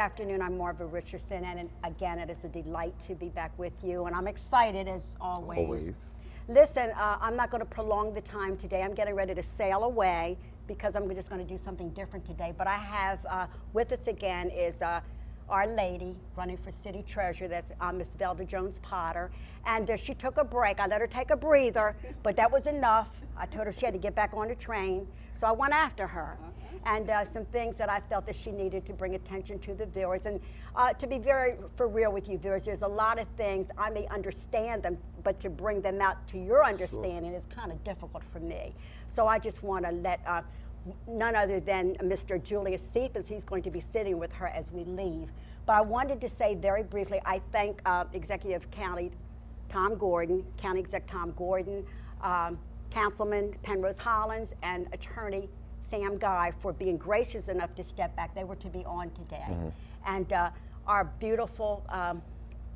afternoon. I'm Marva Richardson, and again, it is a delight to be back with you, and I'm excited as always. Listen, I'm not going to prolong the time today. I'm getting ready to sail away because I'm just going to do something different today. But I have with us again is our lady running for city treasurer. That's Miss Velda Jones-Potter. And she took a break. I let her take a breather, but that was enough. I told her she had to get back on the train, so I went after her. And some things that I felt that she needed to bring attention to the viewers. And to be very for real with you viewers, there's a lot of things, I may understand them, but to bring them out to your understanding is kind of difficult for me. So I just want to let none other than Mr. Julius Cephas, he's going to be sitting with her as we leave. But I wanted to say very briefly, I thank Executive County Tom Gordon, County Exec Tom Gordon, Councilman Penrose Hollins, and Attorney Sam Guy for being gracious enough to step back. They were to be on today. And our beautiful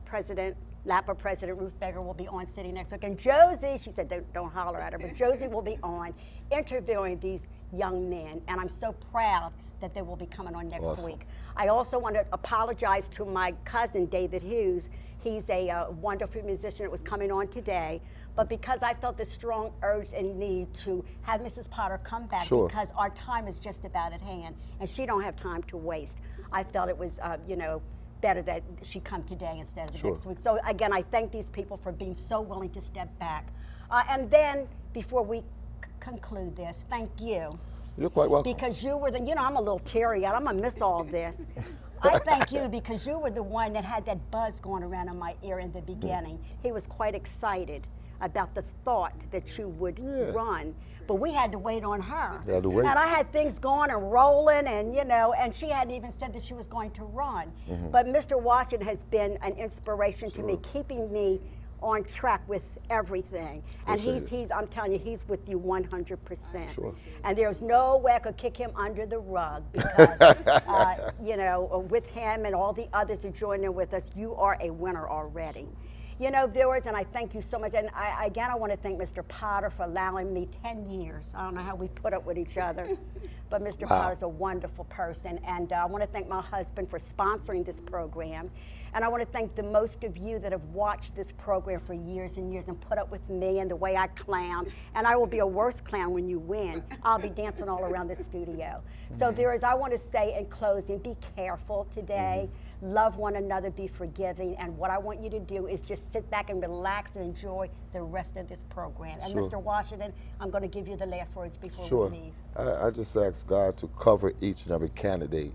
President, LAPA President Ruth Baker will be on sitting next week. And Josie, she said don't holler at her, but Josie will be on interviewing these young men. And I'm so proud that they will be coming on next week. I also want to apologize to my cousin, David Hughes. He's a wonderful musician that was coming on today. But because I felt the strong urge and need to have Mrs. Potter come back because our time is just about at hand and she don't have time to waste, I felt it was, you know, better that she come today instead of next week. So again, I thank these people for being so willing to step back. And then before we conclude this, thank you. You're quite welcome. Because you were the, you know, I'm a little teary-eyed. I'm gonna miss all of this. I thank you because you were the one that had that buzz going around in my ear in the beginning. He was quite excited about the thought that you would run, but we had to wait on her. You had to wait. And I had things going and rolling, and you know, and she hadn't even said that she was going to run. But Mr. Washington has been an inspiration to me, keeping me on track with everything. And he's I'm telling you, he's with you 100%. And there's no way I could kick him under the rug because, you know, with him and all the others who joined in with us, you are a winner already. You know, viewers, and I thank you so much. And again, I want to thank Mr. Potter for allowing me 10 years. I don't know how we put up with each other, but Mr. Potter's a wonderful person. And I want to thank my husband for sponsoring this program. And I want to thank the most of you that have watched this program for years and years and put up with me and the way I clown. And I will be a worse clown when you win. I'll be dancing all around the studio. So viewers, I want to say in closing, be careful today. Love one another, be forgiving, and what I want you to do is just sit back and relax and enjoy the rest of this program. And Mr. Washington, I'm going to give you the last words before we leave. I just ask God to cover each and every candidate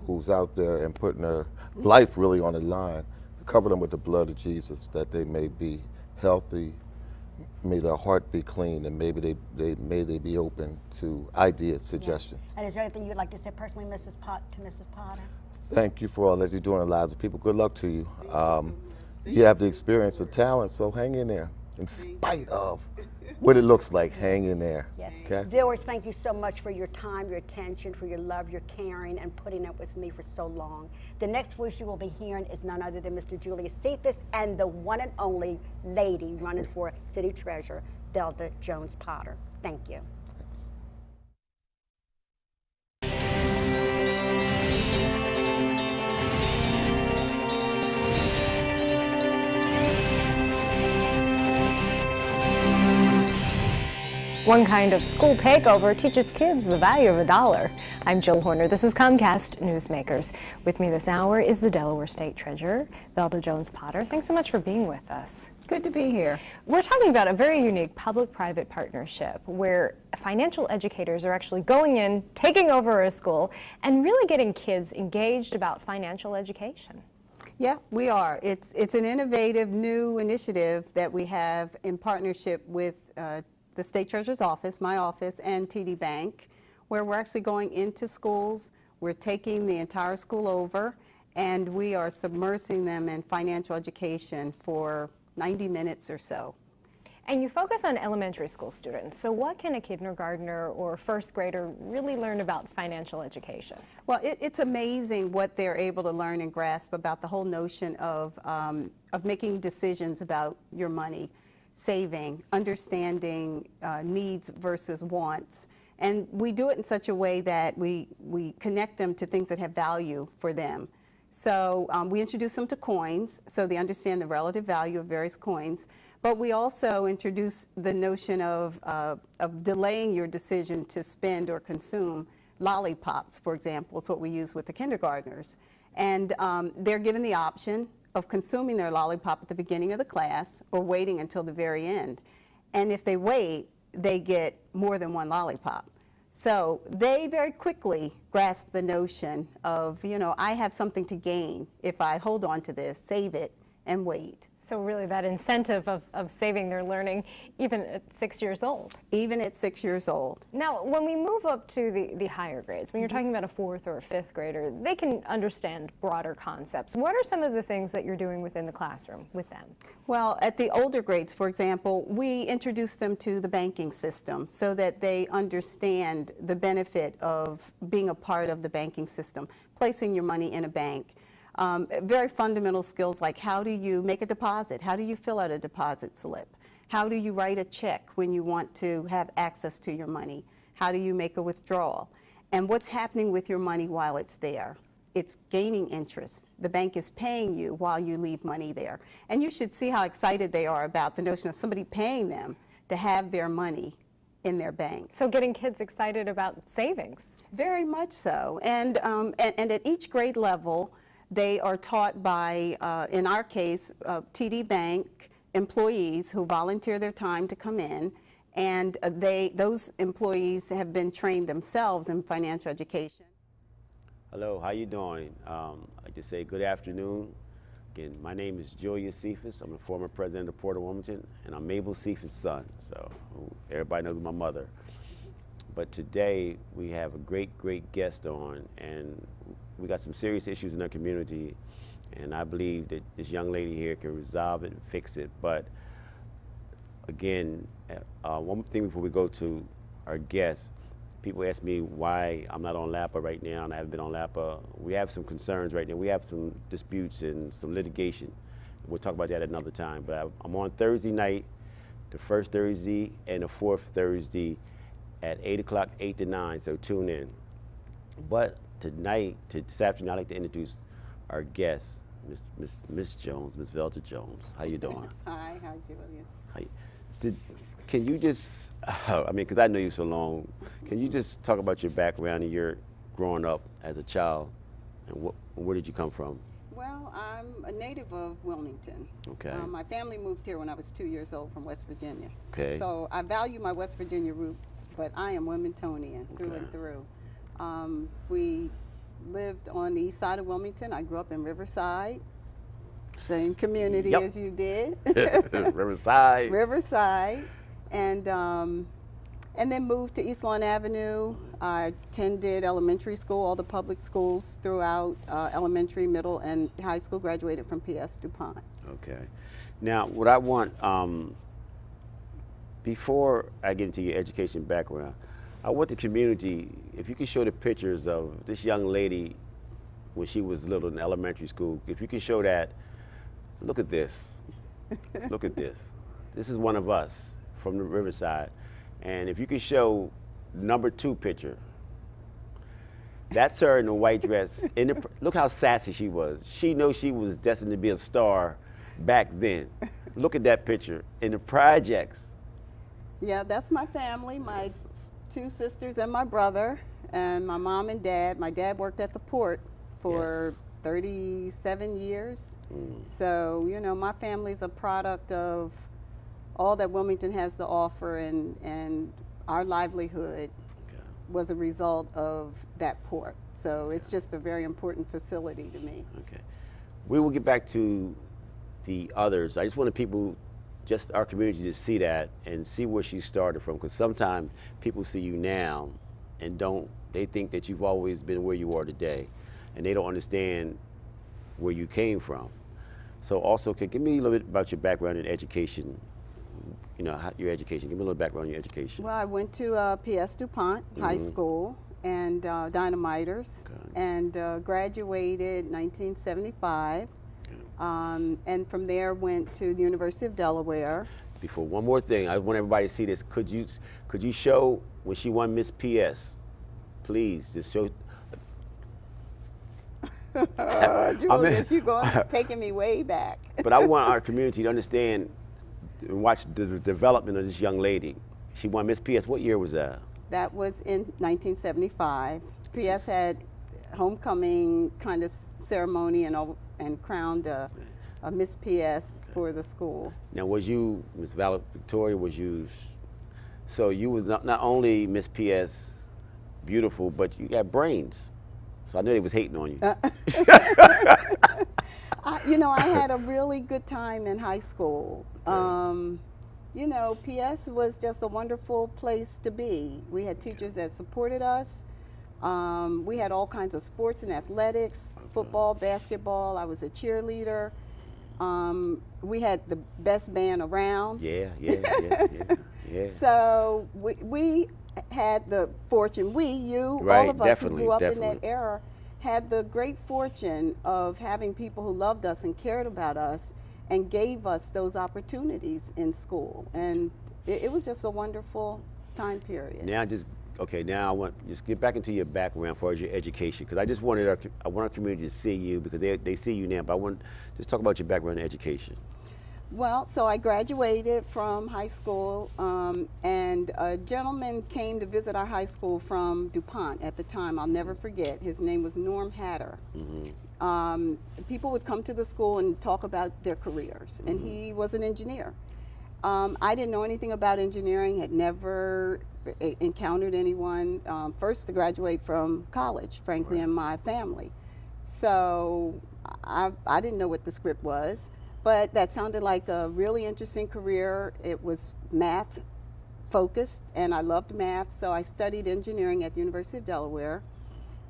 who's out there and putting their life really on the line. Cover them with the blood of Jesus, that they may be healthy, may their heart be clean, and maybe they be open to ideas, suggestions. And is there anything you'd like to say personally, Mrs. Potter? Thank you for all that you're doing in the lives of people. Good luck to you. You have the experience and talent, so hang in there. In spite of what it looks like, hang in there. Okay? Viewers, thank you so much for your time, your attention, for your love, your caring, and putting up with me for so long. The next voice you will be hearing is none other than Mr. Julius Cephas and the one and only lady running for City Treasurer, Velda Jones-Potter. Thank you. One kind of school takeover teaches kids the value of $1. I'm Jill Horner. This is Comcast Newsmakers. With me this hour is the Delaware State Treasurer, Velda Jones-Potter. Thanks so much for being with us. Good to be here. We're talking about a very unique public-private partnership where financial educators are actually going in, taking over a school, and really getting kids engaged about financial education. Yeah, we are. It's an innovative new initiative that we have in partnership with the State Treasurer's Office, my office, and TD Bank, where we're actually going into schools. We're taking the entire school over, and we are submersing them in financial education for 90 minutes or so. And you focus on elementary school students. So what can a kindergartner or first grader really learn about financial education? Well, it's amazing what they're able to learn and grasp about the whole notion of making decisions about your money, saving, understanding needs versus wants, And we do it in such a way that we connect them to things that have value for them. So we introduce them to coins so they understand the relative value of various coins. But we also introduce the notion of delaying your decision to spend or consume. Lollipops, for example, is what we use with the kindergartners. And they're given the option of consuming their lollipop at the beginning of the class or waiting until the very end. And if they wait, they get more than one lollipop. So they very quickly grasp the notion of, you know, I have something to gain if I hold on to this, save it, and wait. So really that incentive of saving their learning even at 6 years old. Even at 6 years old. Now, when we move up to the higher grades, when you're talking about a 4th or a 5th grader, they can understand broader concepts. What are some of the things that you're doing within the classroom with them? Well, at the older grades, for example, we introduce them to the banking system so that they understand the benefit of being a part of the banking system, placing your money in a bank. Very fundamental skills like how do you make a deposit? How do you fill out a deposit slip? How do you write a check when you want to have access to your money? How do you make a withdrawal? And what's happening with your money while it's there? It's gaining interest. The bank is paying you while you leave money there. And you should see how excited they are about the notion of somebody paying them to have their money in their bank. So getting kids excited about savings. Very much so. And at each grade level, they are taught by, in our case, TD Bank employees who volunteer their time to come in, and those employees have been trained themselves in financial education. Hello, how you doing? I'd like to say good afternoon. Again, my name is Julius Cephas. I'm the former president of Port of Wilmington, and I'm Mabel Cephas' son, so everybody knows my mother. But today we have a great guest on, and we got some serious issues in our community, and I believe that this young lady here can resolve it and fix it. But again, one thing before we go to our guest, people ask me why I'm not on LAPA right now, and I haven't been on LAPA. We have some concerns right now. We have some disputes and some litigation. We'll talk about that another time. But I'm on Thursday night, the first Thursday and the fourth Thursday at 8 o'clock, 8 to 9, so tune in. But tonight, this afternoon, I'd like to introduce our guest, Miss Jones, Miss Velda Jones. How you doing? Hi, Julius. Hi. Can you just, I mean, because I know you so long, can you just talk about your background and your growing up as a child, and where did you come from? Well, I'm a native of Wilmington. Okay. My family moved here when I was 2 years old from West Virginia. Okay. So I value my West Virginia roots, but I am Wilmingtonian through Okay. and through. We lived on the east side of Wilmington. I grew up in Riverside, same community Yep. as you did. Riverside. Riverside, and then moved to East Lawn Avenue. I attended elementary school, all the public schools throughout elementary, middle, and high school. Graduated from PS DuPont. Okay. Now, what I want, before I get into your education background, I want the community, if you could show the pictures of this young lady when she was little in elementary school, if you could show that, look at this. Look at this. This is one of us from the Riverside. And if you could show number 2 picture, that's her in the white dress. Look how sassy she was. She knows she was destined to be a star back then. Look at that picture in the projects. Yeah, that's my family, my 2 sisters and my brother, and my mom and dad. My dad worked at the port for Yes. 37 years. So, you know, my family's a product of all that Wilmington has to offer, and our livelihood was a result of that port. So it's just a very important facility to me. Okay. We will get back to the others. I just wanted people, just our community, to see that and see where she started from, because sometimes people see you now and they think that you've always been where you are today, and they don't understand where you came from. So also, give me a little bit about your background in education, you know, your education. Give me a little background on your education. Well, I went to PS DuPont High School and Dynamiters, and graduated 1975. And from there went to the University of Delaware. before one more thing, I want everybody to see this. Could you show when she won Miss PS? Please, just show. Julius, you're taking me way back. But I want our community to understand and watch the development of this young lady. She won Miss PS. What year was that? That was in 1975. PS had homecoming kind of ceremony and crowned a Miss PS for the school. Now, was you, Miss Victoria, was you, so you was not only Miss PS beautiful, but you got brains. So I know they was hating on you. You know, I had a really good time in high school. Okay. You know, PS was just a wonderful place to be. We had teachers that supported us. We had all kinds of sports and athletics, football, basketball. I was a cheerleader. We had the best band around. Yeah. So we had the fortune, you, Right, all of us who definitely, grew up in definitely. that era, had the great fortune of having people who loved us and cared about us and gave us those opportunities in school. And it was just a wonderful time period. Now now I want just get back into your background as far as your education, because I want our community to see you, because they see you now, but I want just talk about your background in education. Well, so I graduated from high school, and a gentleman came to visit our high school from DuPont at the time. I'll never forget. His name was Norm Hatter. People would come to the school and talk about their careers, and he was an engineer. I didn't know anything about engineering, had never encountered anyone. First to graduate from college, frankly, in my family. So I didn't know what the script was. But that sounded like a really interesting career. It was math focused, and I loved math, so I studied engineering at the University of Delaware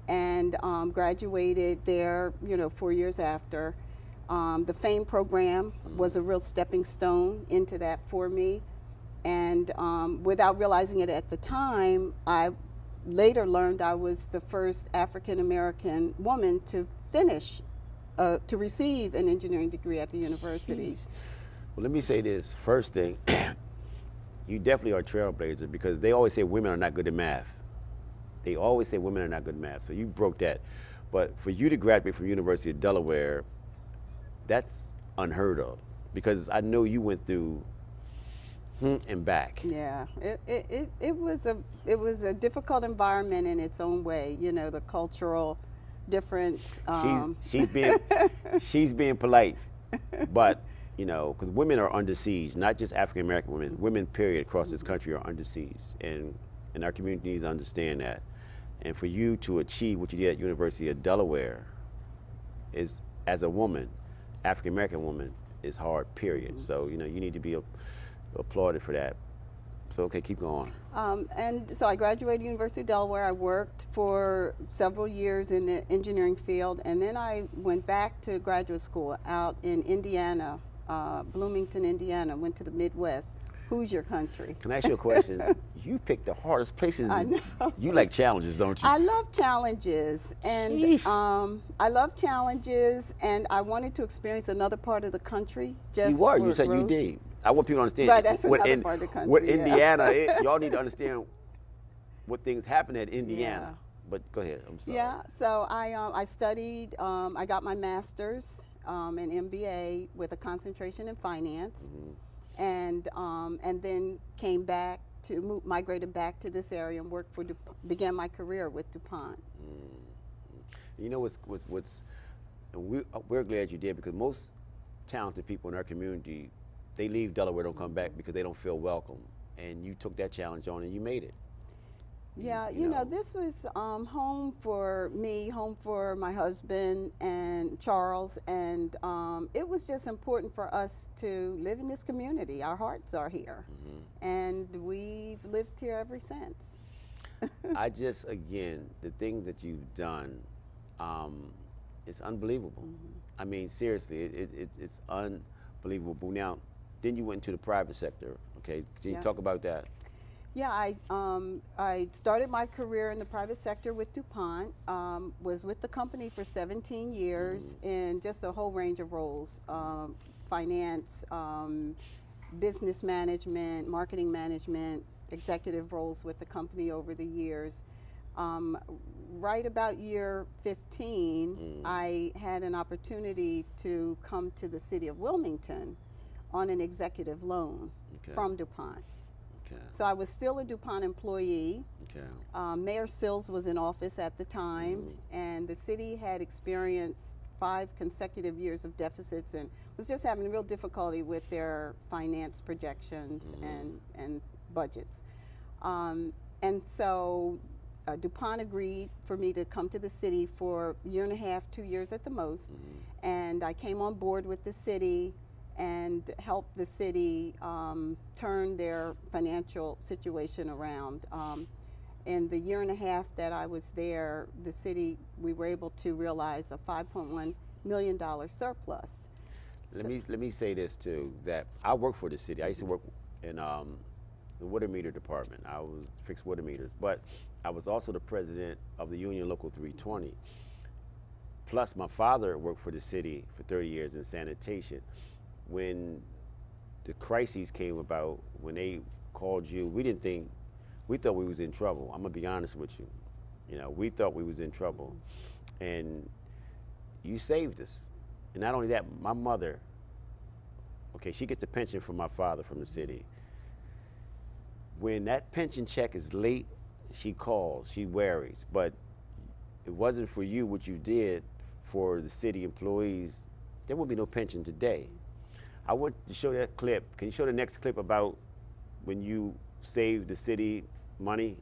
and graduated there, 4 years after. The FAME program was a real stepping stone into that for me. And without realizing it at the time, I later learned I was the first African American woman to finish to receive an engineering degree at the university. Jeez. Well, let me say this. First thing, you definitely are a trailblazer, because they always say women are not good at math. They always say women are not good at math, so you broke that. But for you to graduate from University of Delaware, that's unheard of, because I know you went through and back. Yeah, it was a difficult environment in its own way. The cultural difference. She's being polite, but because women are under siege, not just African American women. Women, period, across this country are under siege, and our community needs to understand that. And for you to achieve what you did at University of Delaware is, as a woman, African American woman, is hard. Period. So you need to be applauded for that. So okay, keep going. And so I graduated University of Delaware. I worked for several years in the engineering field, and then I went back to graduate school out in Indiana, Bloomington, Indiana. Went to the Midwest. Who's your country? Can I ask you a question? You picked the hardest places. I know. You like challenges, don't you? I love challenges, and I love challenges, and I wanted to experience another part of the country. Just you were. for You said growth. you did. I want people to understand. Right, that's another part of the country. With yeah. Indiana, y'all need to understand what things happen at Indiana. Yeah. But go ahead. I'm sorry. Yeah. So I studied. I got my master's and MBA with a concentration in finance, and then came back to migrated back to this area and worked for began my career with DuPont. You know we're glad you did, because most talented people in our community, they leave Delaware, don't come back because they don't feel welcome, and you took that challenge on and you made it. Yeah, you know. This was home for me, home for my husband and Charles, and it was just important for us to live in this community. Our hearts are here, and we've lived here ever since. Again, the things that you've done, it's unbelievable. I mean, seriously, it's unbelievable. Now, then you went into the private sector, okay? Can you talk about that? Yeah, I started my career in the private sector with DuPont, was with the company for 17 years in just a whole range of roles, finance, business management, marketing management, executive roles with the company over the years. Right about year 15, I had an opportunity to come to the city of Wilmington on an executive loan from DuPont. So I was still a DuPont employee. Mayor Sills was in office at the time, and the city had experienced 5 consecutive years of deficits and was just having real difficulty with their finance projections and budgets. And so DuPont agreed for me to come to the city for a year and a half, 2 years at the most, and I came on board with the city and helped the city turn their financial situation around. In the year and a half that I was there, the city, we were able to realize a $5.1 million surplus. Let me say this too, that I work for the city. I used to work in the water meter department. I was fixed water meters, but I was also the president of the union Local 320. Plus my father worked for the city for 30 years in sanitation. When the crises came about, when they called you, we thought we was in trouble. I'm gonna be honest with you. You know, we thought we was in trouble. And you saved us. And not only that, my mother, okay, she gets a pension from my father from the city. When that pension check is late, she calls, she worries. But it wasn't for you, what you did for the city employees, there would be no pension today. I want to show that clip. Can you show the next clip about when you saved the city money?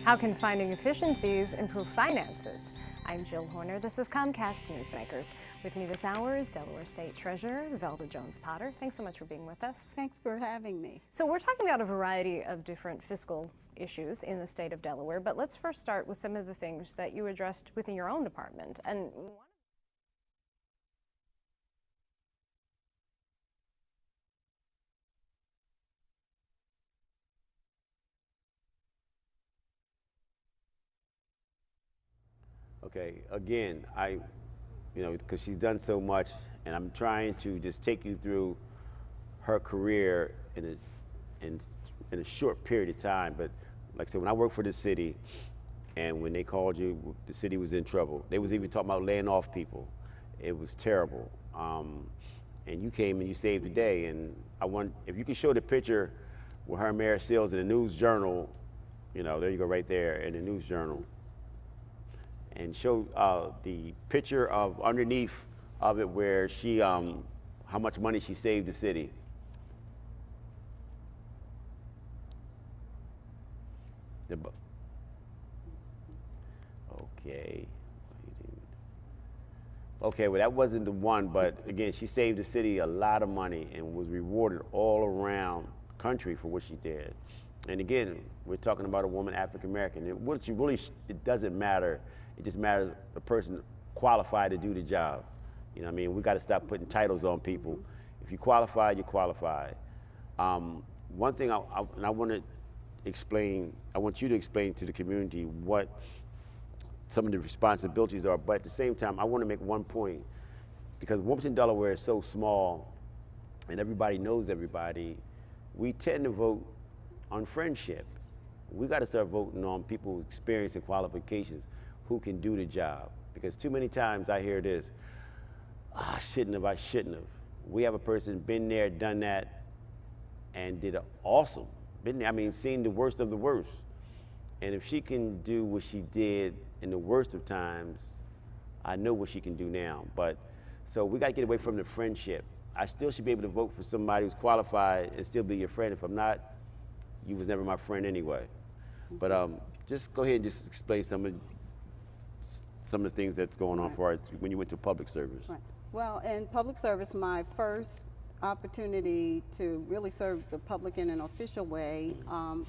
How can finding efficiencies improve finances? I'm Jill Horner. This is Comcast Newsmakers. With me this hour is Delaware State Treasurer Velda Jones-Potter. Thanks so much for being with us. Thanks for having me. So we're talking about a variety of different fiscal issues in the state of Delaware, but let's first start with some of the things that you addressed within your own department. And Okay, again, because she's done so much, and I'm trying to just take you through her career in a short period of time. But like I said, when I worked for the city, and when they called you, the city was in trouble. They was even talking about laying off people. It was terrible. And you came and you saved the day. And if you could show the picture with her and Mayor Sills in the News Journal, there you go right there in the News Journal. And show the picture of underneath of it where she, how much money she saved the city. Okay. Okay, well that wasn't the one, but again, she saved the city a lot of money and was rewarded all around the country for what she did. And again, we're talking about a woman, African American. It doesn't matter. It just matters the person qualified to do the job. You know what I mean? We got to stop putting titles on people. If you qualify, you're qualified. One thing I want to explain, I want you to explain to the community what some of the responsibilities are, but at the same time, I want to make one point, because Wilmington, Delaware is so small and everybody knows everybody, we tend to vote on friendship. We got to start voting on people's experience and qualifications, who can do the job. Because too many times I hear this, I shouldn't have. We have a person been there, done that, and did awesome. Been there, seen the worst of the worst. And if she can do what she did in the worst of times, I know what she can do now. So we got to get away from the friendship. I still should be able to vote for somebody who's qualified and still be your friend. If I'm not, you was never my friend anyway. But just go ahead and just explain some of the things that's going on for us when you went to public service. Right. Well, in public service, my first opportunity to really serve the public in an official way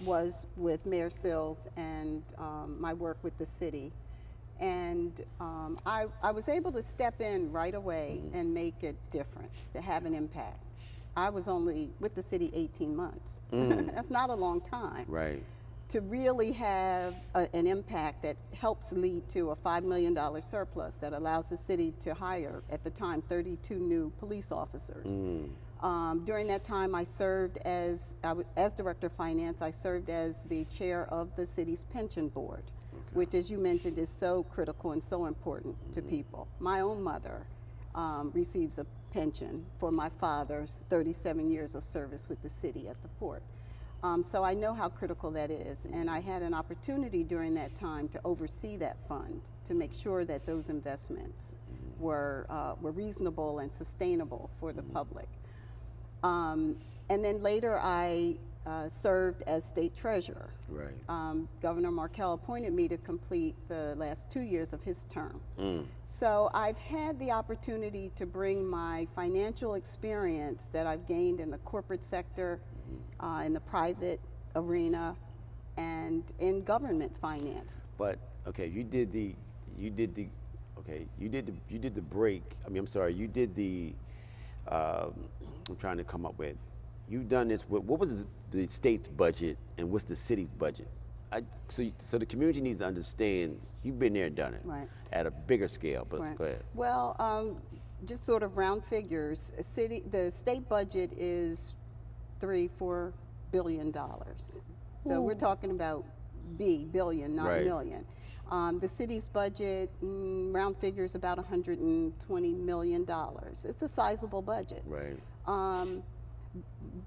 was with Mayor Sills and my work with the city. And I was able to step in right away and make a difference, to have an impact. I was only with the city 18 months. That's not a long time. Right. To really have an impact that helps lead to a $5 million surplus that allows the city to hire, at the time, 32 new police officers. During that time, I served as Director of Finance. I served as the chair of the city's pension board, which, as you mentioned, is so critical and so important to people. My own mother receives a pension for my father's 37 years of service with the city at the port. So I know how critical that is, and I had an opportunity during that time to oversee that fund, to make sure that those investments were reasonable and sustainable for the public. And then later I served as state treasurer. Right. Governor Markell appointed me to complete the last 2 years of his term. So I've had the opportunity to bring my financial experience that I've gained in the corporate sector, in the private arena, and in government finance. But okay, you did the break. I mean, I'm sorry, you did the. I'm trying to come up with. You've done this. What was the state's budget and what's the city's budget? So the community needs to understand. You've been there and done it at a bigger scale. But go ahead. Well, just sort of round figures. The state budget is $3-4 billion. So we're talking about billion, not million. The city's budget, round figures, about $120 million. It's a sizable budget. Right.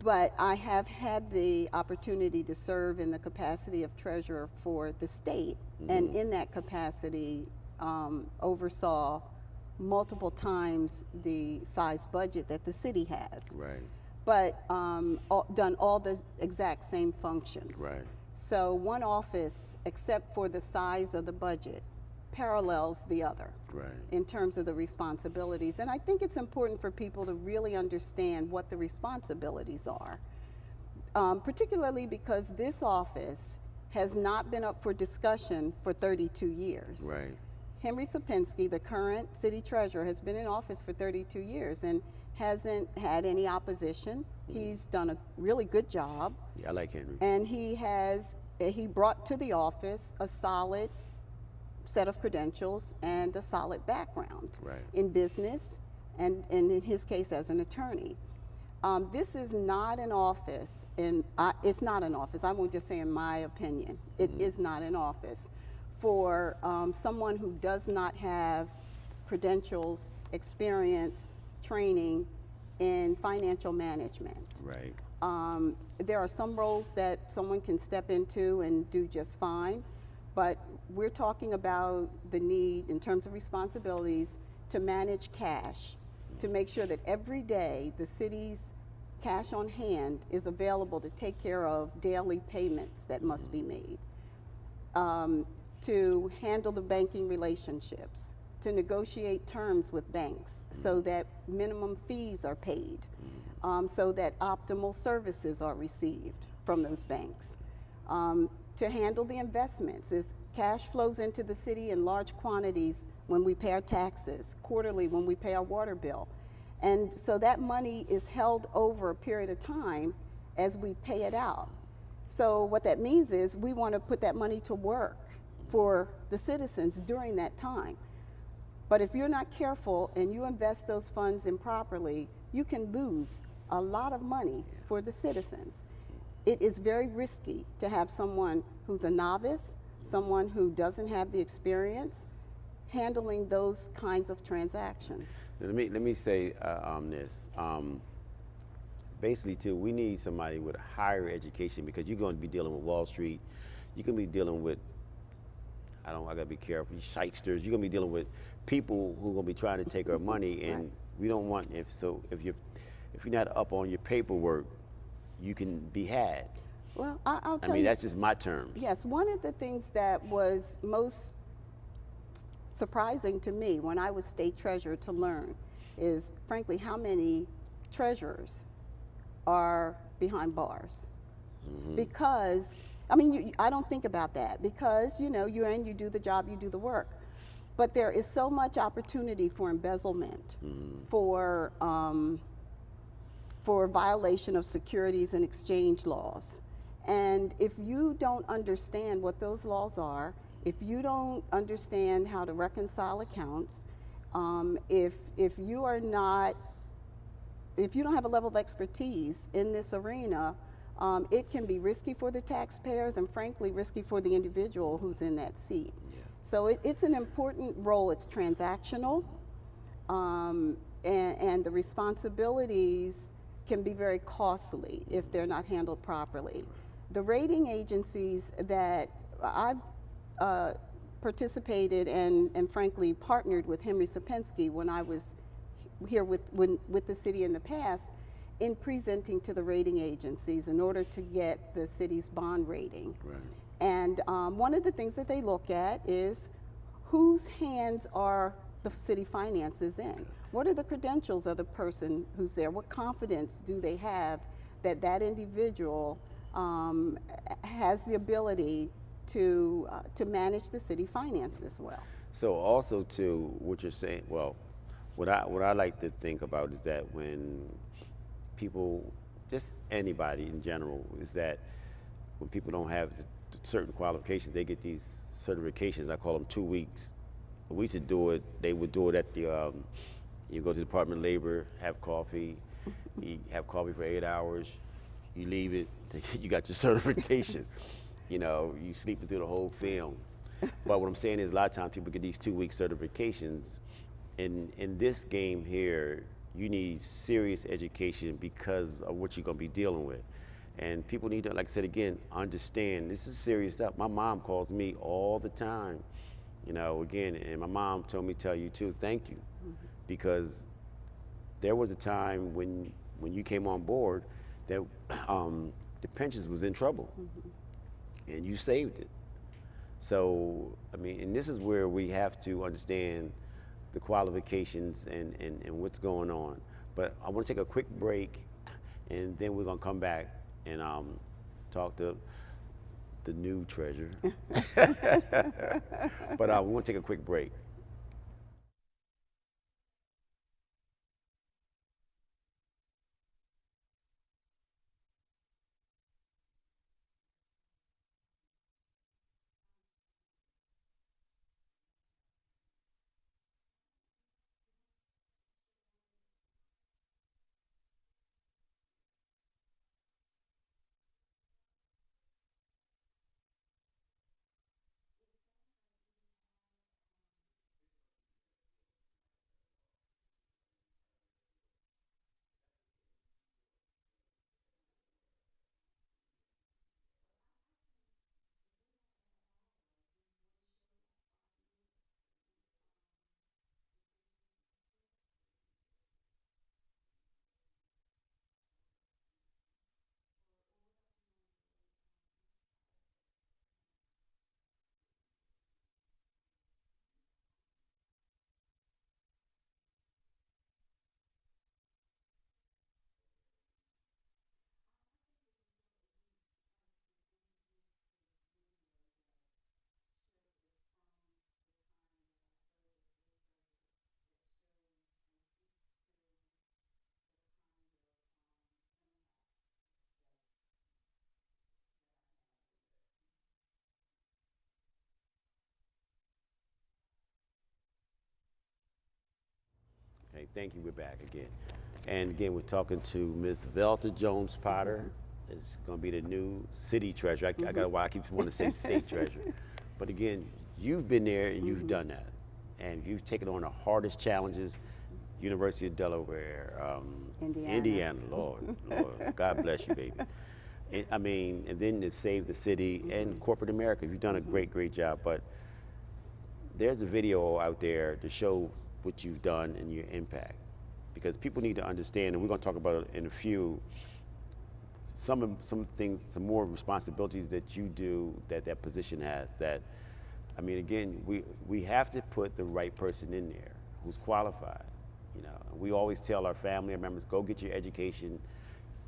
But I have had the opportunity to serve in the capacity of treasurer for the state, and in that capacity oversaw multiple times the size budget that the city has. Right. But done all the exact same functions. Right. So one office, except for the size of the budget, parallels the other in terms of the responsibilities. And I think it's important for people to really understand what the responsibilities are, particularly because this office has not been up for discussion for 32 years. Right. Henry Sapinski, the current city treasurer, has been in office for 32 years and hasn't had any opposition. He's done a really good job. Yeah, I like Henry. And he brought to the office a solid set of credentials and a solid background in business, and in his case as an attorney. This is not an office, it's not an office, I won't just say in my opinion, it is not an office for someone who does not have credentials, experience, training in financial management. Right. There are some roles that someone can step into and do just fine, but we're talking about the need, in terms of responsibilities, to manage cash, to make sure that every day the city's cash on hand is available to take care of daily payments that must be made, to handle the banking relationships, to negotiate terms with banks so that minimum fees are paid, so that optimal services are received from those banks, to handle the investments. As cash flows into the city in large quantities when we pay our taxes, quarterly when we pay our water bill. And so that money is held over a period of time as we pay it out. So what that means is we want to put that money to work for the citizens during that time. But if you're not careful and you invest those funds improperly, you can lose a lot of money for the citizens. It is very risky to have someone who's a novice, someone who doesn't have the experience, handling those kinds of transactions. Let me say this. Basically, too, we need somebody with a higher education, because you're going to be dealing with Wall Street. You're going to be dealing with, I gotta be careful, shysters. You're going to be dealing with people who are going to be trying to take our money, and we don't want, if you're not up on your paperwork, you can be had. Well, I'll tell you. I mean, that's just my term. Yes, one of the things that was most surprising to me when I was state treasurer to learn is, frankly, how many treasurers are behind bars. Because, I mean, I don't think about that, because, you know, you do the job, you do the work. But there is so much opportunity for embezzlement, for violation of securities and exchange laws. And if you don't understand what those laws are, if you don't understand how to reconcile accounts, if you are not, if you don't have a level of expertise in this arena, it can be risky for the taxpayers and frankly risky for the individual who's in that seat. So it's an important role. It's transactional, and the responsibilities can be very costly if they're not handled properly. The rating agencies that I've participated and frankly partnered with Henry Sapensky when I was here with the city in the past in presenting to the rating agencies in order to get the city's bond rating. Right. And one of the things that they look at is whose hands are the city finances in? What are the credentials of the person who's there? What confidence do they have that that individual has the ability to manage the city finances well? So also to what you're saying, well, what I like to think about is that when people, just anybody in general, is that when people don't have certain qualifications, they get these certifications. I call them 2 weeks. We used to do it. They would do it at the. You go to the Department of Labor, have coffee, you have coffee for 8 hours, you leave it, you got your certification. You know, you sleep through the whole film. But what I'm saying is a lot of times people get these 2 week certifications. In this game here, you need serious education because of what you're gonna be dealing with. And people need to, like I said again, understand this is serious stuff. My mom calls me all the time, you know, again, and my mom told me to tell you too, thank you. Because there was a time when you came on board that the pensions was in trouble, and you saved it. So, I mean, and this is where we have to understand the qualifications and what's going on. But I want to take a quick break, and then we're gonna come back and talk to the new treasurer. But we want to take a quick break. Okay, thank you. We're back again. And again, we're talking to Ms. Velda Jones Potter. It's going to be the new city treasurer. I got why I keep wanting to say state treasurer. But again, you've been there and you've done that. And you've taken on the hardest challenges. University of Delaware, Indiana, Lord, God bless you, baby. I mean, and then to save the city and corporate America. You've done a great job. But there's a video out there to show what you've done and your impact, because people need to understand, and we're going to talk about it in a few, some things, some more responsibilities that you do that position has. That, I mean, again, we have to put the right person in there who's qualified. You know, we always tell our family members, go get your education,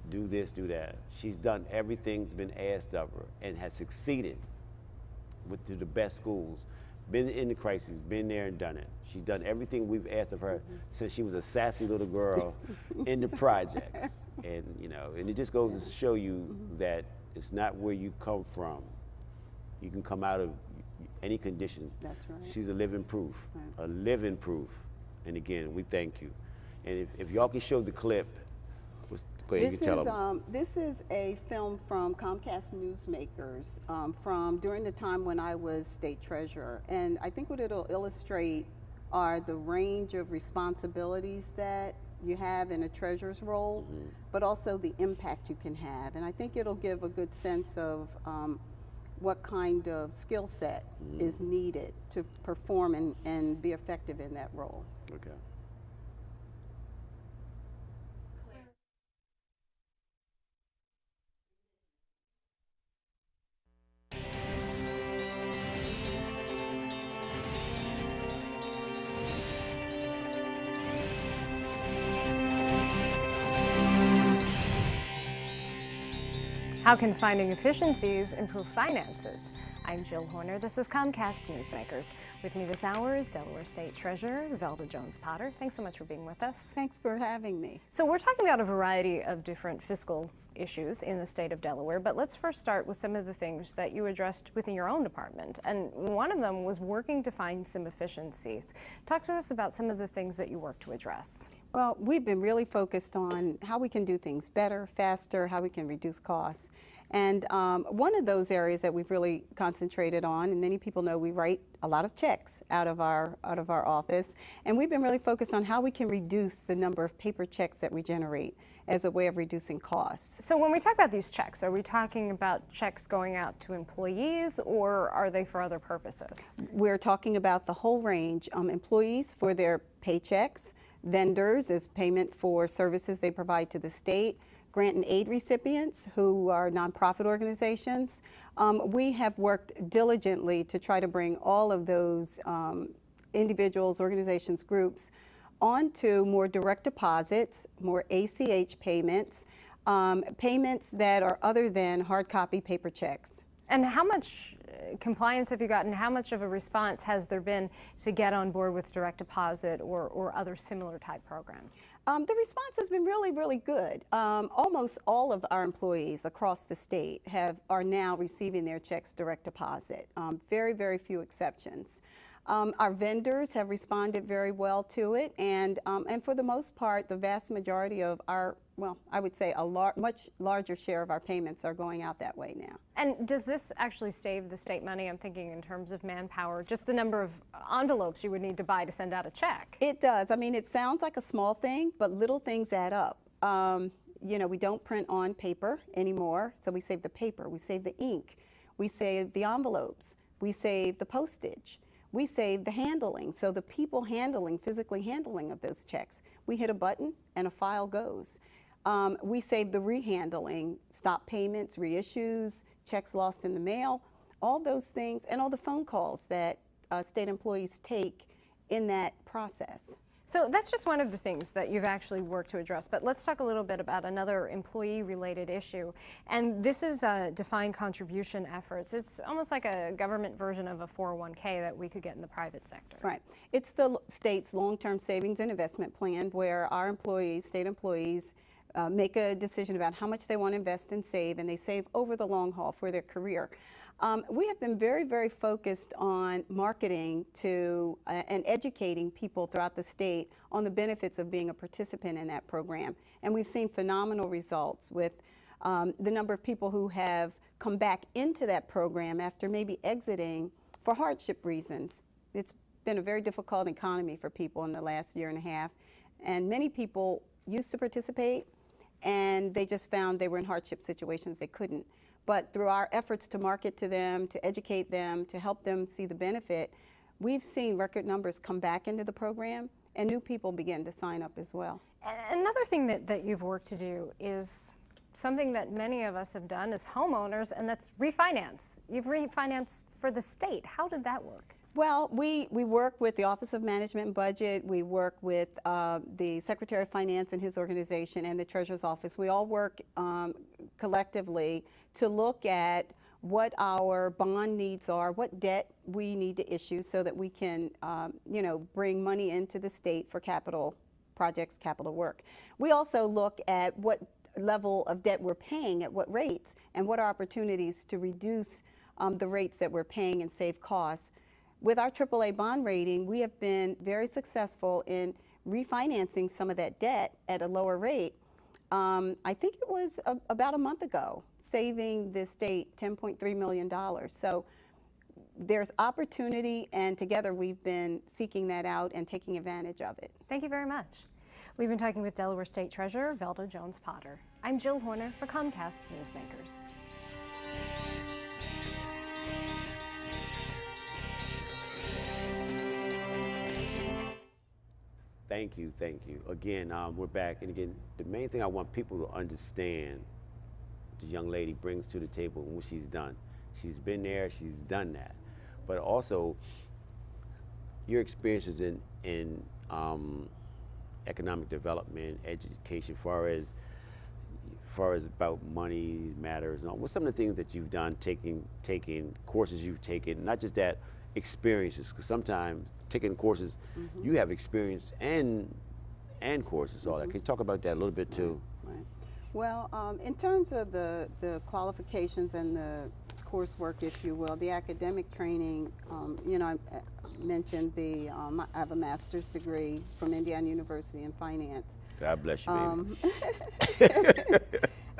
do this, do that. She's done everything's been asked of her and has succeeded with the best schools. been in the crisis, been there and done it. She's done everything we've asked of her since she was a sassy little girl in the projects. And, you know, and it just goes to show you that it's not where you come from. You can come out of any condition. That's right. She's a living proof, Right. a living proof. And again, we thank you. And if y'all can show the clip, go ahead, you can tell them. This is a film from Comcast Newsmakers from during the time when I was state treasurer. And I think what it'll illustrate are the range of responsibilities that you have in a treasurer's role, but also the impact you can have. And I think it'll give a good sense of what kind of skill set is needed to perform and be effective in that role. Okay. How can finding efficiencies improve finances? I'm Jill Horner. This is Comcast Newsmakers. With me this hour is Delaware State Treasurer Velda Jones-Potter. Thanks so much for being with us. Thanks for having me. So we're talking about a variety of different fiscal issues in the state of Delaware, but let's first start with some of the things that you addressed within your own department. And one of them was working to find some efficiencies. Talk to us about some of the things that you work to address. Well, we've been really focused on how we can do things better, faster, how we can reduce costs. And one of those areas that we've really concentrated on, and many people know we write a lot of checks out of our office, and we've been really focused on how we can reduce the number of paper checks that we generate as a way of reducing costs. So when we talk about these checks, are we talking about checks going out to employees, or are they for other purposes? We're talking about the whole range, employees for their paychecks, vendors as payment for services they provide to the state, grant and aid recipients who are nonprofit organizations. We have worked diligently to try to bring all of those individuals, organizations, groups onto more direct deposits, more ACH payments, payments that are other than hard copy paper checks. And how much compliance have you gotten? How much of a response has there been to get on board with direct deposit or other similar type programs? The response has been really, really good. Almost all of our employees across the state are now receiving their checks direct deposit. Very, very few exceptions. Our vendors have responded very well to it, and for the most part, the vast majority of our, well, I would say a much larger share of our payments are going out that way now. And does this actually save the state money? I'm thinking in terms of manpower, just the number of envelopes you would need to buy to send out a check. It does. I mean, it sounds like a small thing, but little things add up. You know, we don't print on paper anymore, so we save the paper, we save the ink, we save the envelopes, we save the postage. We save the handling, so the people physically handling of those checks. We hit a button and a file goes. We save the rehandling, stop payments, reissues, checks lost in the mail, all those things, and all the phone calls that state employees take in that process. So that's just one of the things that you've actually worked to address, but let's talk a little bit about another employee-related issue, and this is defined contribution efforts. It's almost like a government version of a 401k that we could get in the private sector. Right. It's the state's long-term savings and investment plan where our employees, state employees, make a decision about how much they want to invest and save, and they save over the long haul for their career. We have been very, very focused on marketing to and educating people throughout the state on the benefits of being a participant in that program. And we've seen phenomenal results with the number of people who have come back into that program after maybe exiting for hardship reasons. It's been a very difficult economy for people in the last year and a half. And many people used to participate, and they just found they were in hardship situations they couldn't. But through our efforts to market to them, to educate them, to help them see the benefit, we've seen record numbers come back into the program, and new people begin to sign up as well. Another thing that you've worked to do is something that many of us have done as homeowners, and that's refinance. You've refinanced for the state. How did that work? Well, we work with the Office of Management and Budget. We work with the Secretary of Finance and his organization and the Treasurer's Office. We all work collectively to look at what our bond needs are, what debt we need to issue so that we can, bring money into the state for capital projects, capital work. We also look at what level of debt we're paying, at what rates, and what are opportunities to reduce the rates that we're paying and save costs. With our AAA bond rating, we have been very successful in refinancing some of that debt at a lower rate. I think it was about a month ago, saving the state $10.3 million. So there's opportunity, and together we've been seeking that out and taking advantage of it. Thank you very much. We've been talking with Delaware State Treasurer Velda Jones-Potter. I'm Jill Horner for Comcast Newsmakers. Thank you, thank you. Again, we're back, and again, the main thing I want people to understand, the young lady brings to the table and what she's done. She's been there, she's done that. But also, your experiences in economic development, education, far as about money matters, and all. What's some of the things that you've done, taking courses you've taken, not just that, experiences, because sometimes taking courses, you have experience and courses, all that. Can you talk about that a little bit too? Right. Well, in terms of the qualifications and the coursework, if you will, the academic training, I mentioned I have a master's degree from Indiana University in finance. God bless you, baby.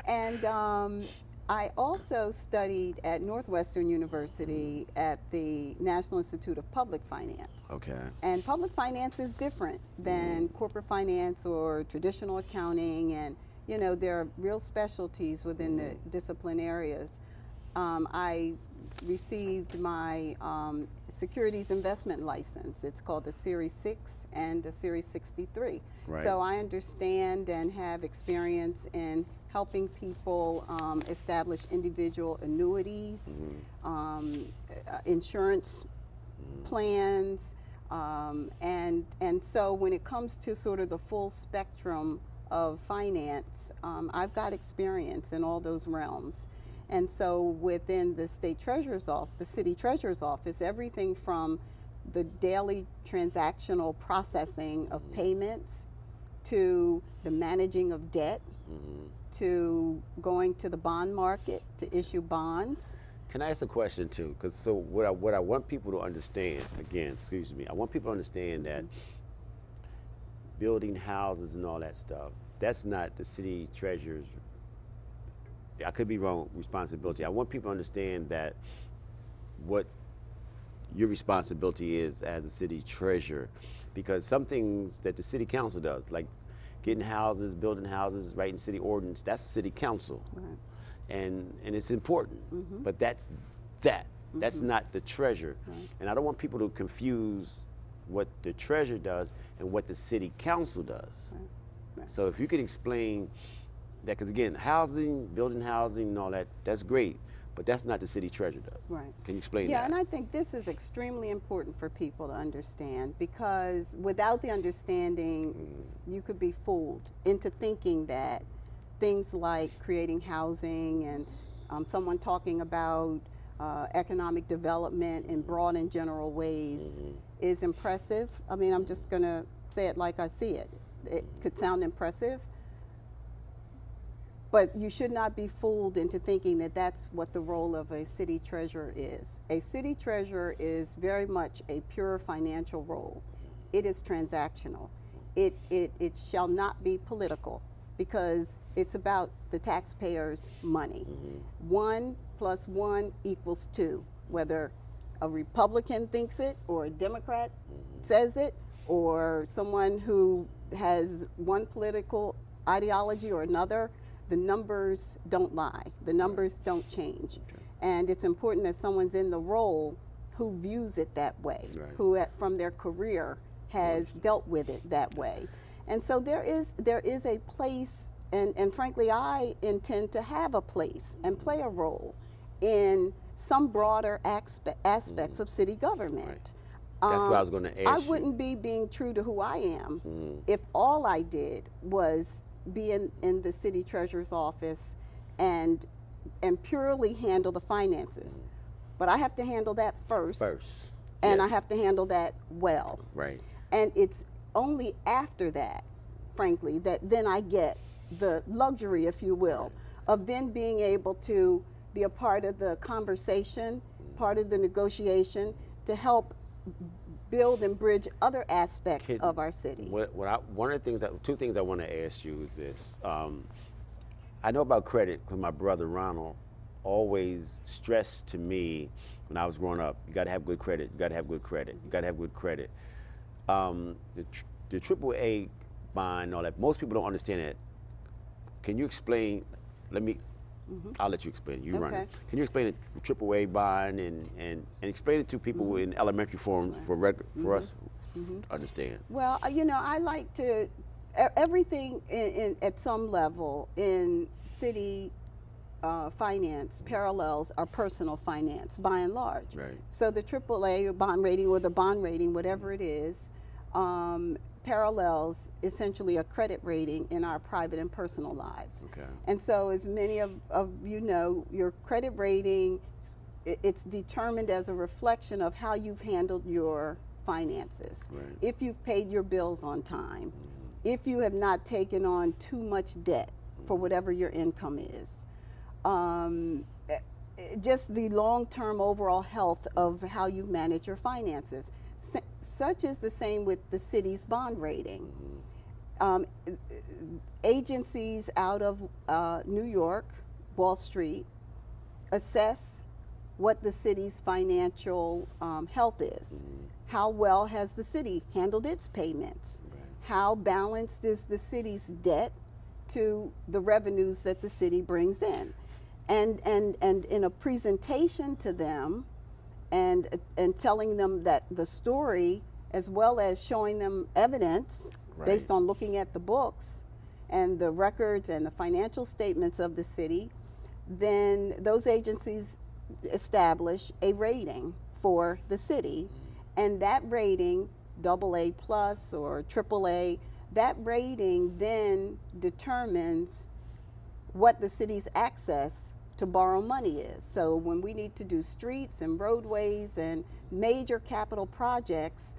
And I also studied at Northwestern University at the National Institute of Public Finance. Okay. And public finance is different than corporate finance or traditional accounting, and there are real specialties within the discipline areas. I received my securities investment license. It's called the Series 6 and the Series 63. Right. So I understand and have experience in helping people establish individual annuities, insurance plans, and so when it comes to sort of the full spectrum of finance, I've got experience in all those realms. And so within the state treasurer's office, the city treasurer's office, everything from the daily transactional processing of payments to the managing of debt, to going to the bond market to issue bonds. Can I ask a question too? Because what I want people to understand, again, excuse me, I want people to understand that building houses and all that stuff, that's not the city treasurer's, I could be wrong, responsibility. I want people to understand that what your responsibility is as a city treasurer, because some things that the city council does, like getting houses, building houses, writing city ordinance, that's the city council. Right. And it's important, but that's that. That's not the treasurer. Right. And I don't want people to confuse what the treasurer does and what the city council does. Right. Right. So if you could explain that, because again, housing, building housing and all that, that's great, but that's not the city treasurer does. Right. Can you explain that? Yeah, and I think this is extremely important for people to understand, because without the understanding, you could be fooled into thinking that things like creating housing and someone talking about economic development in broad and general ways is impressive. I mean, I'm just going to say it like I see it. It could sound impressive, but you should not be fooled into thinking that that's what the role of a city treasurer is. A city treasurer is very much a pure financial role. It is transactional. It shall not be political, because it's about the taxpayers' money. 1 + 1 = 2, whether a Republican thinks it or a Democrat says it, or someone who has one political ideology or another. The numbers don't lie. The numbers don't change. And it's important that someone's in the role who views it that way, who from their career has dealt with it that way. And so there is a place, and frankly, I intend to have a place and play a role in some broader aspects of city government. That's what I was going to ask I wouldn't be being true to who I am if all I did was be in the city treasurer's office and and purely handle the finances. But I have to handle that first. And I have to handle that well. Right. And it's only after that, frankly, that then I get the luxury, if you will, of then being able to be a part of the conversation, part of the negotiation, to help build and bridge other aspects of our city. One of the things two things I want to ask you is this. I know about credit because my brother Ronald always stressed to me when I was growing up, you got to have good credit, you got to have good credit, you got to have good credit. The AAA bond, all that, most people don't understand it. Can you explain, I'll let you explain it, you run it. Can you explain the AAA bond and explain it to people in elementary forms for us to understand? Well, you know, I like to, everything at some level in city finance parallels our personal finance by and large. Right. So the AAA bond rating or the bond rating, whatever it is, parallels essentially a credit rating in our private and personal lives. Okay. And so as many of you know, your credit rating, it's determined as a reflection of how you've handled your finances. Right. If you've paid your bills on time, if you have not taken on too much debt for whatever your income is. Just the long-term overall health of how you manage your finances. Such is the same with the city's bond rating. Agencies out of New York, Wall Street, assess what the city's financial health is. How well has the city handled its payments? How balanced is the city's debt to the revenues that the city brings in? And in a presentation to them and telling them that the story, as well as showing them evidence based on looking at the books and the records and the financial statements of the city, then those agencies establish a rating for the city. And that rating, AA plus or AAA, that rating then determines what the city's access to borrow money is. So when we need to do streets and roadways and major capital projects,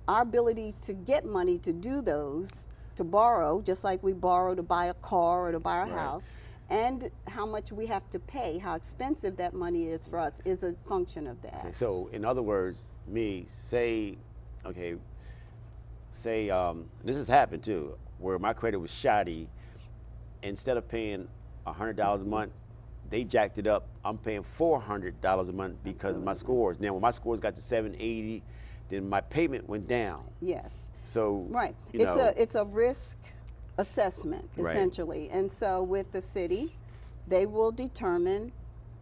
our ability to get money to do those, to borrow, just like we borrow to buy a car or to buy a house, and how much we have to pay, how expensive that money is for us, is a function of that. Okay, so in other words, say this has happened too, where my credit was shoddy. Instead of paying $100 a month, they jacked it up. I'm paying $400 a month because of my scores. Now, when my scores got to 780, then my payment went down. Yes. So it's a risk assessment essentially, and so with the city, they will determine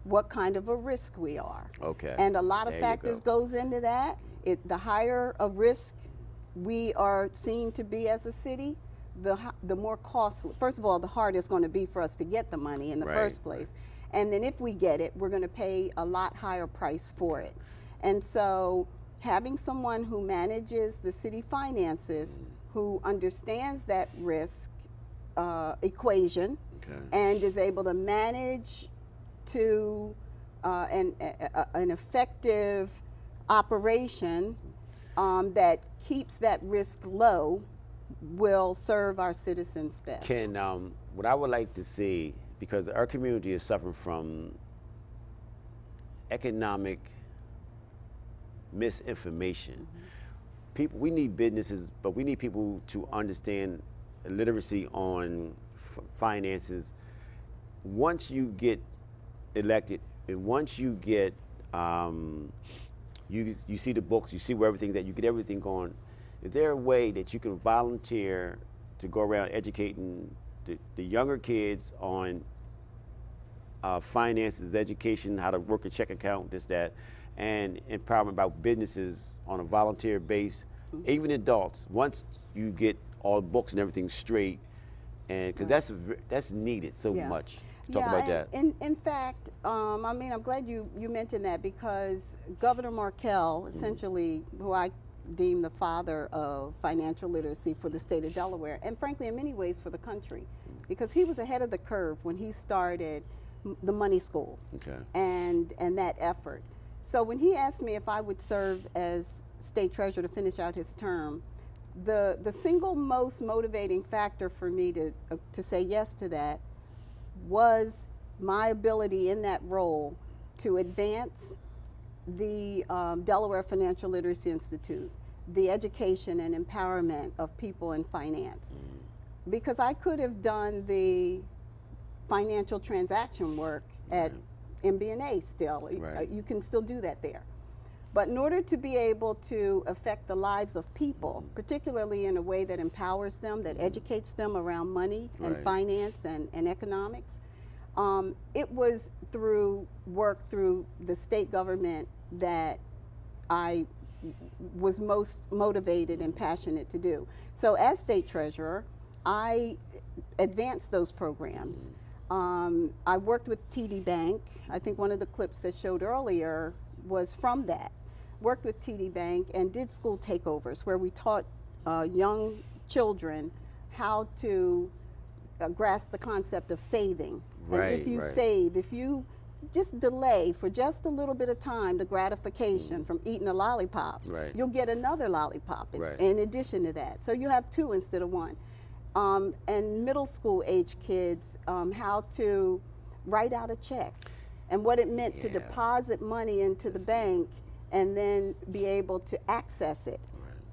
what kind of a risk we are. Okay. And a lot of factors goes into that. The higher a risk we are seen to be as a city, the more costly. First of all, the harder it's going to be for us to get the money in the first place. And then if we get it, we're going to pay a lot higher price for it. And so having someone who manages the city finances, who understands that risk equation and is able to manage to an effective operation that keeps that risk low, will serve our citizens best. What I would like to see, because our community is suffering from economic misinformation. We need businesses, but we need people to understand literacy on finances. Once you get elected, and once you get, you see the books, you see where everything's at, you get everything going. Is there a way that you can volunteer to go around educating the younger kids on finances, education, how to work a check account, this, that, and empowerment about businesses on a volunteer base, even adults, once you get all the books and everything straight, and because that's needed so much. Talk about that. In fact, I mean, I'm glad you mentioned that, because Governor Markell, essentially, who I deem the father of financial literacy for the state of Delaware, and frankly, in many ways for the country, because he was ahead of the curve when he started the money school and that effort. So when he asked me if I would serve as state treasurer to finish out his term, the single most motivating factor for me to say yes to that was my ability in that role to advance the Delaware Financial Literacy Institute, the education and empowerment of people in finance. Because I could have done the financial transaction work at MBNA still. You can still do that there. But in order to be able to affect the lives of people, particularly in a way that empowers them, that educates them around money and finance and economics, it was through work through the state government that I was most motivated and passionate to do. So as state treasurer, I advanced those programs. I worked with TD Bank. I think one of the clips that showed earlier was from that. Worked with TD Bank and did school takeovers where we taught young children how to grasp the concept of saving. And if you save, if you just delay for just a little bit of time the gratification from eating a lollipop, you'll get another lollipop in addition to that. So you have two instead of one. And middle school age kids, how to write out a check and what it meant to deposit money into the bank and then be able to access it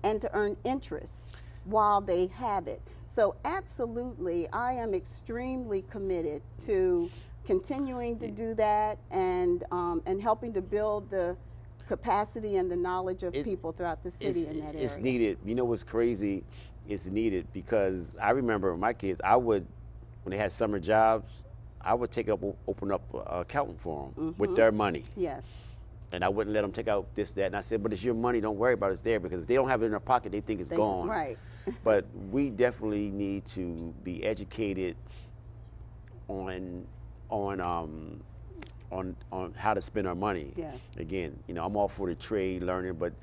and to earn interest while they have it. So absolutely, I am extremely committed to continuing to do that and helping to build the capacity and the knowledge of people throughout the city in that area. It's needed. You know what's crazy? It's needed because I remember my kids, when they had summer jobs, I would open up an account for them with their money. Yes. And I wouldn't let them take out this, that. And I said, but it's your money, don't worry about it, it's there. Because if they don't have it in their pocket, they think it's gone. Right. But we definitely need to be educated on how to spend our money. Yes. Again, I'm all for the trade learning, but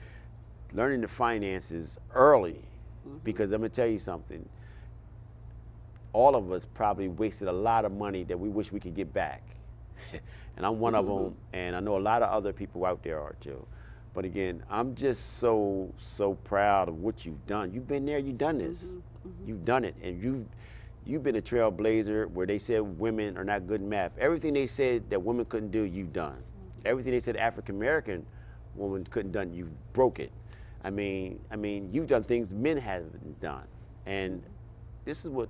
learning the finances early, because I'm gonna tell you something. All of us probably wasted a lot of money that we wish we could get back. And I'm one of them, and I know a lot of other people out there are too. But again, I'm just so proud of what you've done. You've been there, you've done this. You've done it, and you've been a trailblazer where they said women are not good in math. Everything they said that women couldn't do, you've done. Everything they said African American woman couldn't done, you broke it. I mean, you've done things men haven't done, and this is what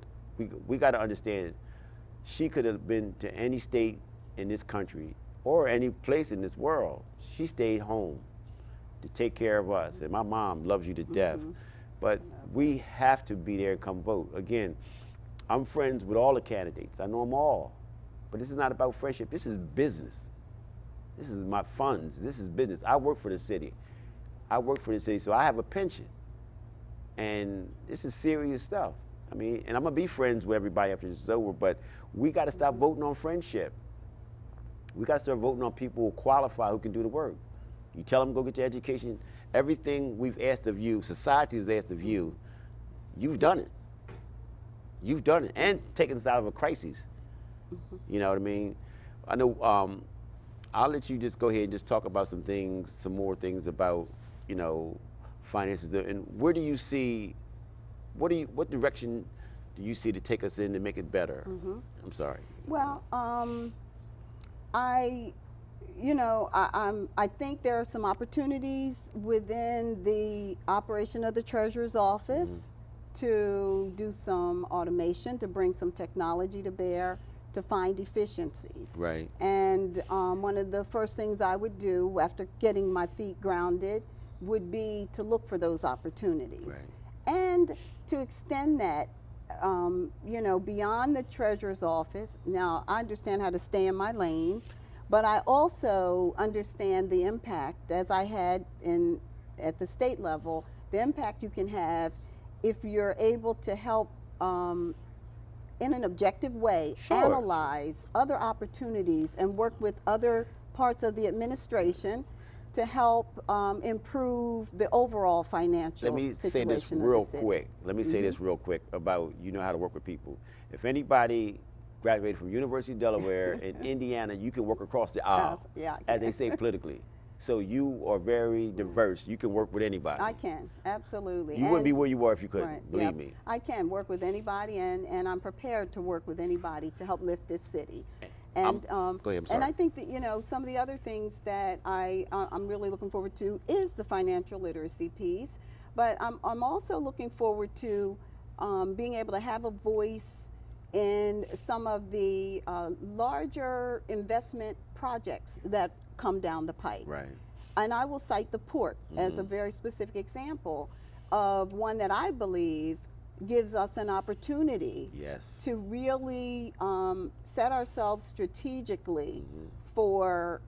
we got to understand. She could have been to any state in this country or any place in this world. She stayed home to take care of us, and my mom loves you to death. But we have to be there and come vote. Again, I'm friends with all the candidates. I know them all. But this is not about friendship. This is business. This is my funds. This is business. I work for the city. So I have a pension. And this is serious stuff. I mean, and I'm going to be friends with everybody after this is over, but we got to stop voting on friendship. We got to start voting on people who qualify, who can do the work. You tell them, go get your education. Everything we've asked of you, society has asked of you, you've done it. You've done it, and taken us out of a crisis. You know what I mean? I know, I'll let you just go ahead and just talk about some more things about, finances. And where do you see, what direction do you see to take us in to make it better? I'm sorry. Well, I think there are some opportunities within the operation of the Treasurer's Office to do some automation, to bring some technology to bear, to find efficiencies. Right. And one of the first things I would do after getting my feet grounded would be to look for those opportunities. Right. And to extend that, beyond the Treasurer's Office. Now, I understand how to stay in my lane, but I also understand the impact, as I had at the state level, the impact you can have if you're able to help in an objective way analyze other opportunities and work with other parts of the administration to help improve the overall financial situation of the city. Let me say this real quick about how to work with people. If anybody graduated from University of Delaware in Indiana. You can work across the aisle, Yeah, I as they say politically. So you are very diverse. You can work with anybody. I can, absolutely. You wouldn't be where you are if you couldn't, Right, believe yep. me. I can work with anybody, and I'm prepared to work with anybody to help lift this city. And go ahead, I'm and sorry. I think that, you know, some of the other things that I'm really looking forward to is the financial literacy piece, but I'm also looking forward to being able to have a voice in some of the larger investment projects that come down the pipe. Right. And I will cite the port as a very specific example of one that I believe gives us an opportunity Yes. to really set ourselves strategically for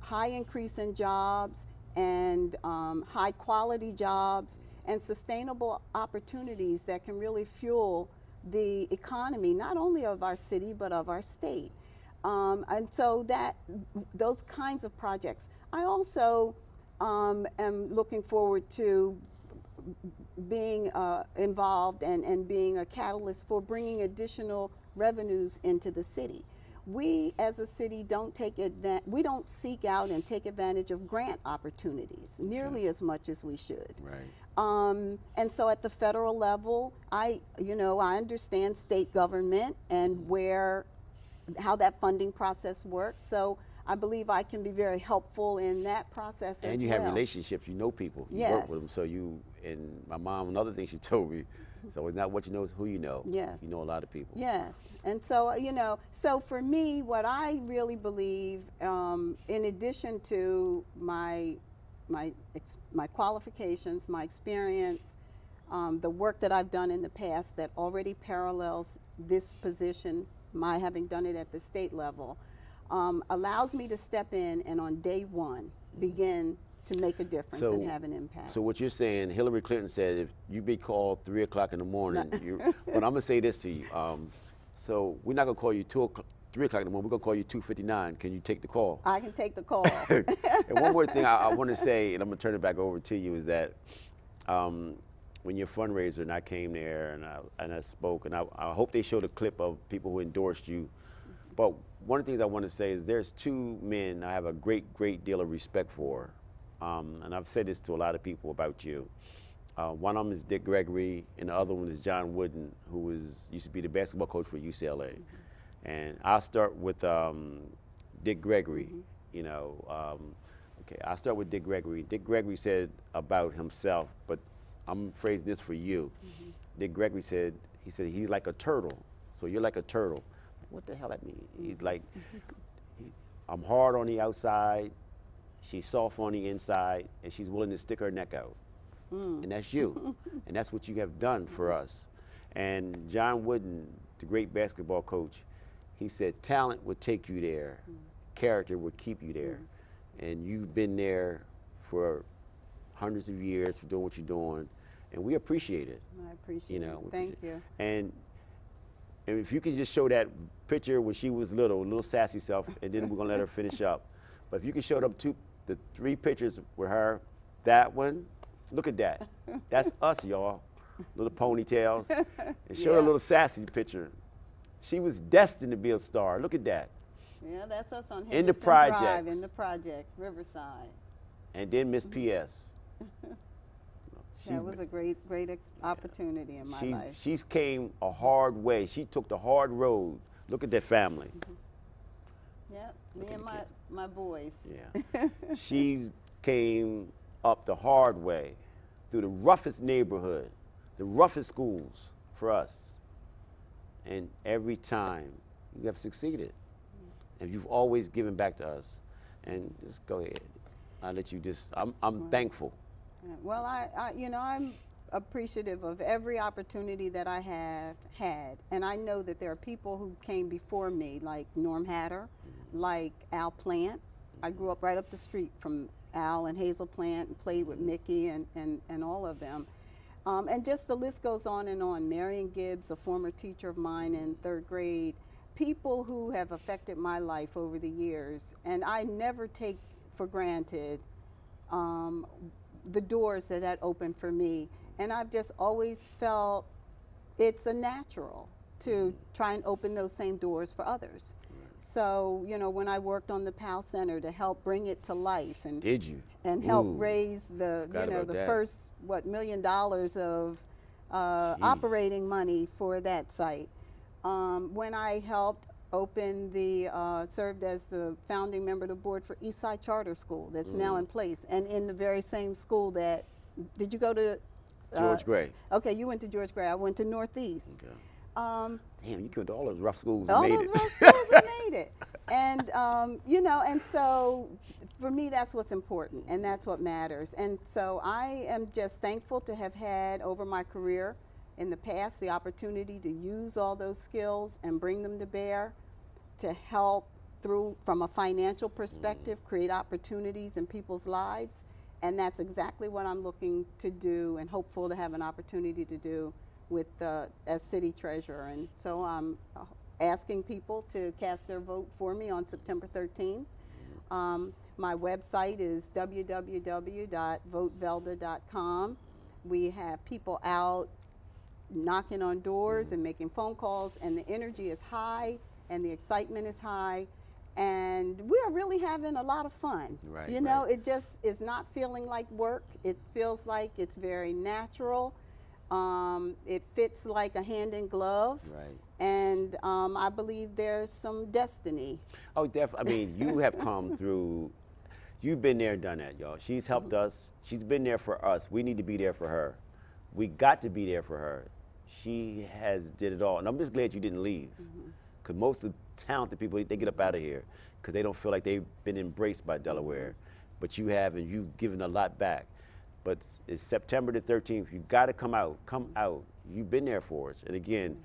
high increase in jobs and high quality jobs and sustainable opportunities that can really fuel the economy, not only of our city, but of our state. And so those kinds of projects. I also am looking forward to being involved and being a catalyst for bringing additional revenues into the city. We as a city don't we don't seek out and take advantage of grant opportunities nearly as much as we should. Right. And so at the federal level, I understand state government and how that funding process works. So I believe I can be very helpful in that process as well. And you have relationships, you know people, you work with them. So and my mom, another thing she told me, so it's not what you know, it's who you know. Yes. You know a lot of people. Yes, and so, so for me, what I really believe, in addition to my qualifications, my experience, the work that I've done in the past that already parallels this position, my having done it at the state level, allows me to step in and on day one begin to make a difference and have an impact. So what you're saying, Hillary Clinton said, if you be called 3 o'clock in the morning, but I'm gonna say this to you. So we're not gonna call you 3 o'clock in the morning, we're gonna call you 2:59. Can you take the call? I can take the call. And one more thing I want to say, and I'm gonna turn it back over to you, is that when you're a fundraiser, and I came there and I spoke, and I hope they showed a clip of people who endorsed you. But one of the things I want to say is there's two men I have a great deal of respect for, and I've said this to a lot of people about you. One of them is Dick Gregory, and the other one is John Wooden, who used to be the basketball coach for UCLA. And I'll start with Dick Gregory. Okay, I'll start with Dick Gregory. Dick Gregory said about himself, but I'm phrasing this for you. Dick Gregory said, he's like a turtle. So you're like a turtle. What the hell that mean? He's like, I'm hard on the outside, she's soft on the inside, and she's willing to stick her neck out. And that's you. And that's what you have done for us. And John Wooden, the great basketball coach, he said talent would take you there, character would keep you there. And you've been there for hundreds of years for doing what you're doing, and we appreciate it. I appreciate it. Thank you. And if you could just show that picture when she was little sassy self, and then we're gonna let her finish up. But if you could show them the 3 pictures with her, that one, look at that. That's us, y'all. Little ponytails. And show her a little sassy picture. She was destined to be a star. Look at that. Yeah, that's us on In the Henderson Drive, projects. in the projects, Riverside. And then Miss P.S. That was a great opportunity in my life. She's came a hard way. She took the hard road. Look at that family. Yep, me and my boys. Yeah. She's came up the hard way through the roughest neighborhood, the roughest schools for us. And every time you have succeeded. And you've always given back to us. And just go ahead. I'll let you I'm thankful. Well, I'm appreciative of every opportunity that I have had. And I know that there are people who came before me, like Norm Hatter, like Al Plant. I grew up right up the street from Al and Hazel Plant and played with Mickey and all of them. And just the list goes on and on. Marion Gibbs, a former teacher of mine in 3rd grade, people who have affected my life over the years. And I never take for granted the doors that opened for me. And I've just always felt it's a natural. to try and open those same doors for others. So, you know, when I worked on the PAL Center to help bring it to life and Did you? and help Ooh, raise the, forgot you know, about the that. first, what, $1 million of operating money for that site. When I helped open served as the founding member of the board for Eastside Charter School that's now in place, and in the very same school that, did you go to? George Gray. Okay, you went to George Gray. I went to Northeast. Okay. Um, Damn, you killed all those rough schools and all made those it. rough schools we made it. And, you know, and so for me, that's what's important and that's what matters. And so I am just thankful to have had over my career in the past the opportunity to use all those skills and bring them to bear to help from a financial perspective, create opportunities in people's lives. And that's exactly what I'm looking to do and hopeful to have an opportunity to do with as city treasurer. And so I'm asking people to cast their vote for me on September 13th. My website is www.votevelda.com. We have people out knocking on doors and making phone calls, and the energy is high and the excitement is high, and we are really having a lot of fun. Right, you know, right. it just is not feeling like work. It feels like it's very natural. It fits like a hand in glove. Right. And I believe there's some destiny. Oh, definitely. I mean, you have come through. You've been there and done that, y'all. She's helped us. She's been there for us. We need to be there for her. We got to be there for her. She has did it all. And I'm just glad you didn't leave. Because most of the talented people, they get up out of here because they don't feel like they've been embraced by Delaware. But you have, and you've given a lot back. But it's September the 13th. You got to come out. Come out. You've been there for us. And again,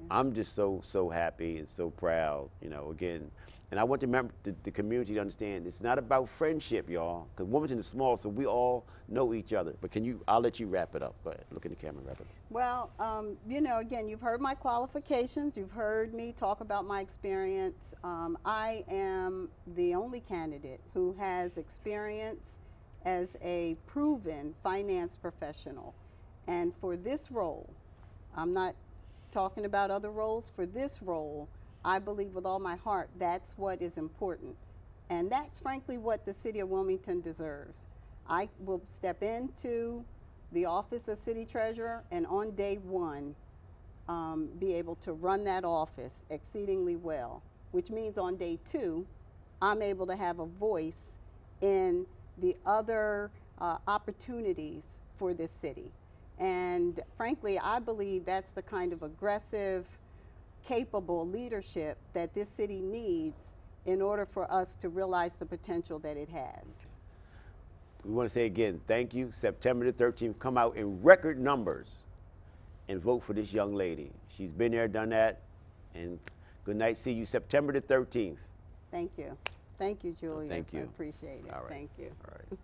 I'm just so happy and so proud, you know, again. And I want the community to understand it's not about friendship, y'all, because Wilmington is small, so we all know each other. But I'll let you wrap it up. Go ahead, look in the camera and wrap it up. Well, you know, again, you've heard my qualifications. You've heard me talk about my experience. I am the only candidate who has experience as a proven finance professional. And for this role, I'm not talking about other roles. For this role, I believe with all my heart that's what is important. And that's frankly what the city of Wilmington deserves. I will step into the office of city treasurer and on day one be able to run that office exceedingly well, which means on day two I'm able to have a voice in the other opportunities for this city. And frankly, I believe that's the kind of aggressive, capable leadership that this city needs in order for us to realize the potential that it has. We want to say again, thank you. September the 13th, come out in record numbers and vote for this young lady. She's been there, done that. And good night. See you September the 13th. Thank you. Thank you, Julius. Thank you. I appreciate it. All right. Thank you. All right.